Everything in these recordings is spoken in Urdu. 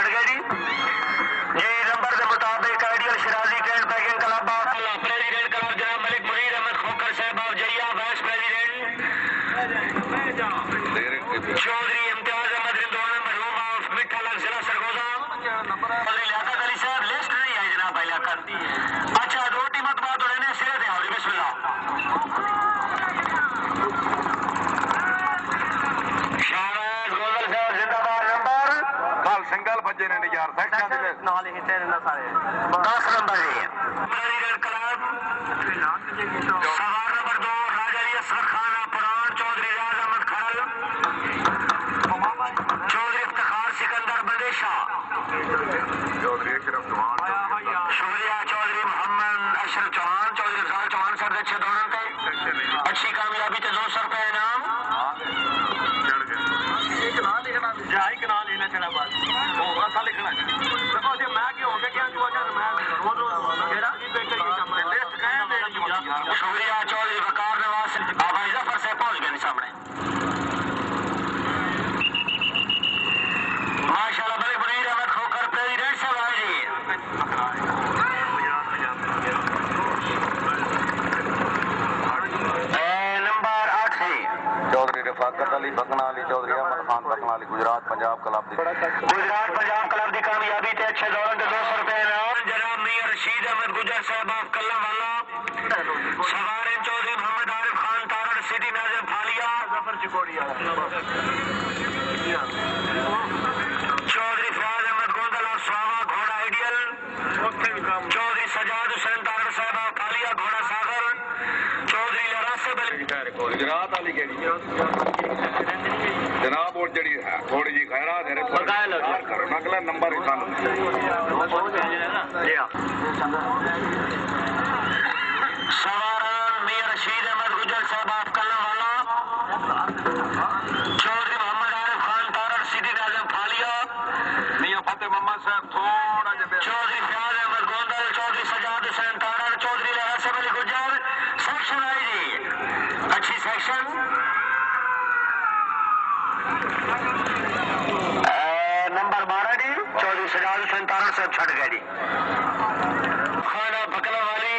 چھڑ گئے جی نمبر کے مطابق ideal Sherazi cantt packing club president club جناب ملک منیر احمد کھوکر صاحب آف جیا وائس پریزیڈنٹ چودھری امتیاز احمد رضوان مرحوم آف مٹھا لگ ضلع سرگودا لیاقت علی صاحب لسٹ نہیں ہے جناب بھائی لیاقت اچھا دو ٹیمت بات ہونے سرے دیں اور بسم اللہ شاہراز گوزل صاحب زندہ باد نمبر کل سنگل بجے نے یار سیکشن دے 10 نمبر جی پریزیڈنٹ کلب سوار نمبر 2 راجہ علی اصغر خان پران چودھری ریاض احمد کھرل چودھری افتخار سکندر بندیشا شکریہ چودھری محمد اشرف چوہان چودھری افضال چوہان صاحب اچھے دورن تھے اچھی کامیابی تے 200 روپے انعام شکریہ چودھری وقار نواز آبائی ظفر سے پہنچ گئے سامنے ماشاء اللہ ملک منیر احمد کھوکر پریزیڈنٹ صاحب آئے جی نمبر 8 ہے چودھری رفاقت علی بکنا علی چودھری احمد خان بکنا علی گجرات پنجاب کلب گجرات پنجاب کلب کی کامیابی تے اچھے دورن تے 200 روپے انعام جناب میاں رشید احمد گجر صاحب آف کلہ والا سوارن چودھری محمد عارف خان تارڑ سٹی ناظر پھالیا ظفر چکوڑیا چودھری فیاض احمد گوندل اور سواما گھوڑا آئیڈیل چودھری سجاد حسین تارڑ صاحب آف پھالیا گھوڑا ساغر چودھری لراسب علی گجرات والی کہڑی جناب اور جڑی تھوڑی جی خیرات ہے اگلا نمبر سواران میاں رشید احمد گجر صاحب آف کلہ والا چودھری محمد عارف خان تارڑ سٹی ناظم پھالیا میاں فتح محمد صاحب تھوڑا جا چودھری فیاض احمد گوندل چودھری سجاد حسین تارڑ چودھری لہاسب علی گجر سیکشن آئی جی اچھی سیکشن نمبر 12 جی چودھری سجاد حسین تارڑ صاحب چھڑ گئے جی خانہ بکلا والی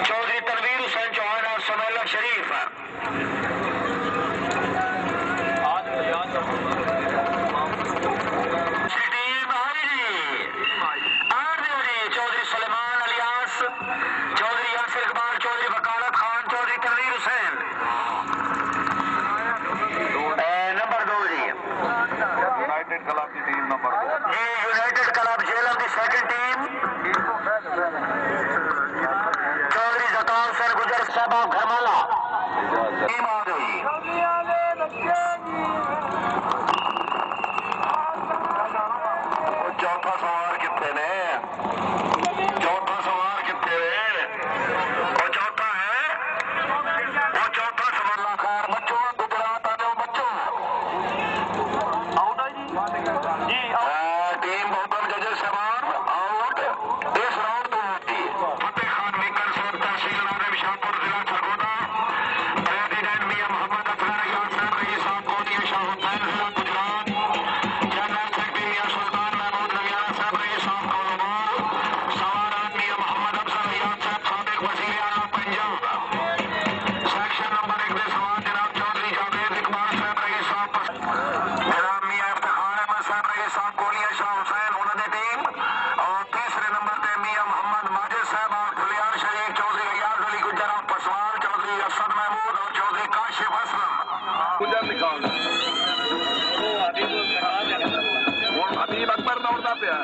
چودھری تنویر حسین چوہان اور Sumaila Sharif team I G R G Chaudhry Suleman Ilyas Chaudhry Yasir Iqbal Chaudhry وکالت Khan Chaudhry Tanveer Hussain number 2 G united club کی team number G united club Jhelum کی سیکنڈ ٹیم چودھری زکان حسین گجر صاحب آف گھرمالا ٹیم آ گئی چوتھا سوار کتنے نے چوتھا سوار کتنے نے وہ چوتھا ہے وہ چوتھا سوار خیر بچوں گجرات آ جاؤ بچوں ٹیم محکم ججل صاحب آؤٹ اس راؤنڈ تو ہوتی فتح خان ویکر صاحب تحصیل ناظم شاہپور ضلع سرگودا پریزیڈنٹ میاں محمد اطہر ایاز صاحب رئیس صاحب گودیا شاہ حسین ضلع گجرات جنرل سیکرٹری میاں سلطان محمود نویانہ صاحب رئیس صاحب کولوبال سواران میاں محمد افضل ایاز صاحب سابق وزیر اعلیٰ پنجاب سیکشن نمبر 1 میں سوار جناب چودھری جاوید اقبال صاحب رئیس صاحب جناب میاں افتخار احمد صاحب رئیس صاحب گولیا شاہ حسین انہوں نے ٹیم اور تیسرے نمبر پہ میاں محمد ماجد صاحب اور فلیان شریف چودھری ایاز علی گجر اور پسوال چودھری اسد محمود اور چودھری کاشف اسلم گجر نکال حبیب اکبر دوڑتا پیا